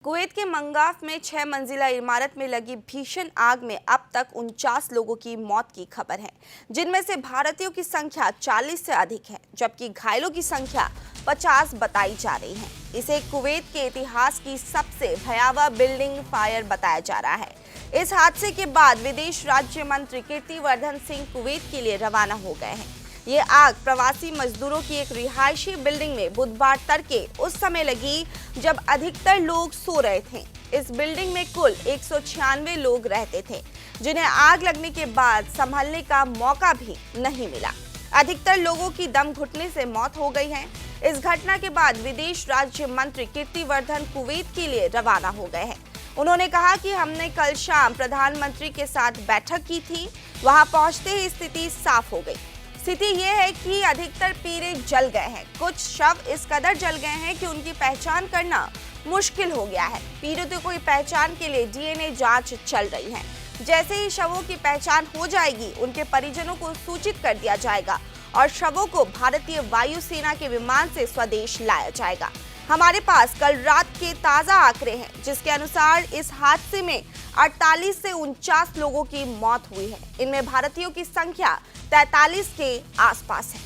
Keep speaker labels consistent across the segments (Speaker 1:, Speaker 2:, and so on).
Speaker 1: Kuwait के मंगाफ में 6 मंजिला इमारत में लगी भीषण आग में अब तक 49 लोगों की मौत की खबर है, जिनमें से भारतीयों की संख्या 40 से अधिक है, जबकि घायलों की संख्या 50 बताई जा रही है। इसे कुवैत के इतिहास की सबसे भयावह बिल्डिंग फायर बताया जा रहा है। इस हादसे के बाद विदेश राज्य मंत्री कीर्तिवर्धन सिंह कुवैत के लिए रवाना हो गए हैं। ये आग प्रवासी मजदूरों की एक रिहायशी बिल्डिंग में बुधवार तड़के उस समय लगी जब अधिकतर लोग सो रहे थे। इस बिल्डिंग में कुल 196 लोग रहते थे, जिन्हें आग लगने के बाद संभलने का मौका भी नहीं मिला। अधिकतर लोगों की दम घुटने से मौत हो गई है। इस घटना के बाद विदेश राज्य मंत्री कीर्तिवर्धन कुवैत के लिए रवाना हो गए हैं। उन्होंने कहा कि हमने कल शाम प्रधानमंत्री के साथ बैठक की थी। वहां पहुंचते ही स्थिति साफ हो गई। स्थिति ये है कि अधिकतर पीरे जल गए हैं। कुछ शव इस कदर जल गए हैं कि उनकी पहचान करना मुश्किल हो गया है। पीड़ितों की पहचान के लिए डीएनए जांच चल रही है। जैसे ही शवों की पहचान हो जाएगी, उनके परिजनों को सूचित कर दिया जाएगा और शवों को भारतीय वायुसेना के विमान से स्वदेश लाया जाएगा। हमारे पास कल रात के ताज़ा आंकड़े हैं, जिसके अनुसार इस हादसे में 48 से 49 लोगों की मौत हुई है। इनमें भारतीयों की संख्या 43 के आसपास है।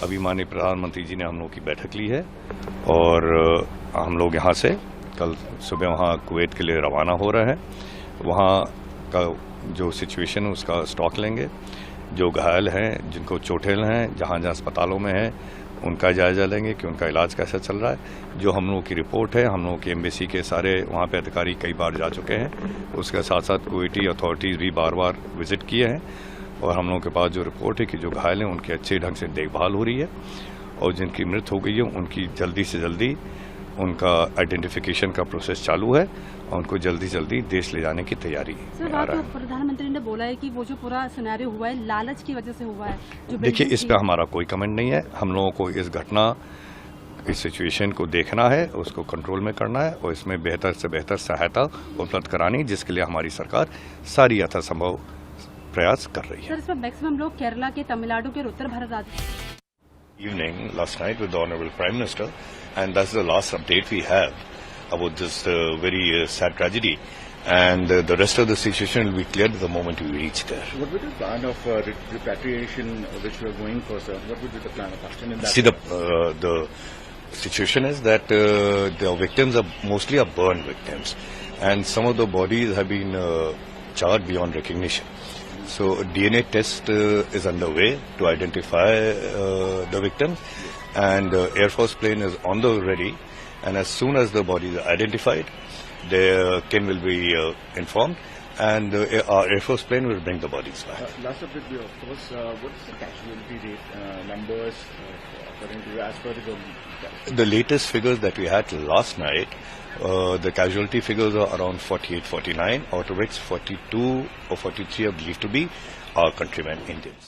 Speaker 2: अभी माननीय प्रधानमंत्री जी ने हम लोग की बैठक ली है और हम लोग यहाँ से कल सुबह वहाँ कुवैत के लिए रवाना हो रहे हैं। वहाँ का जो सिचुएशन है उसका स्टॉक लेंगे। जो घायल हैं, जिनको चोटें हैं, जहाँ जहाँ अस्पतालों में हैं, उनका जायजा लेंगे कि उनका इलाज कैसा चल रहा है। जो हम लोगों की रिपोर्ट है, हम लोगों की एम्बेसी के सारे वहाँ पे अधिकारी कई बार जा चुके हैं। उसके साथ साथ कुवैती अथॉरिटीज़ भी बार बार विजिट किए हैं और हम लोगों के पास जो रिपोर्ट है कि जो घायल हैं उनकी अच्छे ढंग से देखभाल हो रही है और जिनकी मृत्यु हो गई है उनकी जल्दी से जल्दी उनका आइडेंटिफिकेशन का प्रोसेस चालू है और उनको जल्दी जल्दी देश ले जाने की तैयारी में आ रहा है।
Speaker 3: प्रधानमंत्री ने बोला है कि वो जो पूरा सिनेरियो हुआ है लालच की वजह से हुआ है।
Speaker 2: देखिए, इस पे हमारा कोई कमेंट नहीं है। हम लोगों को इस घटना, इस सिचुएशन को देखना है, उसको कंट्रोल में करना है और इसमें बेहतर से बेहतर सहायता उपलब्ध करानी, जिसके लिए हमारी सरकार सारी यथासंभव प्रयास कर रही है।
Speaker 3: सर, इसमें मैक्सिमम लोग केरला के, तमिलनाडु के, उत्तर भारत राज्य।
Speaker 2: Evening last night with the Honorable Prime Minister, and that's the last update we have about this very sad tragedy. And the rest of the situation will be cleared the moment we reach there.
Speaker 4: What would be the plan of repatriation which we are going for, sir? What would be the plan of action in that?
Speaker 2: See, the situation is that the victims are mostly burn victims, and some of the bodies have been charred beyond recognition. So DNA test is underway to identify the victims, and Air Force plane is on the ready. And as soon as the bodies are identified, their kin will be informed, and our Air Force plane will bring the bodies back.
Speaker 4: Last update, of course, what is the casualty rate numbers according to as per the government?
Speaker 2: The latest figures that we had last night, the casualty figures are around 48, 49, out of which 42 or 43 are believed to be our countrymen Indians.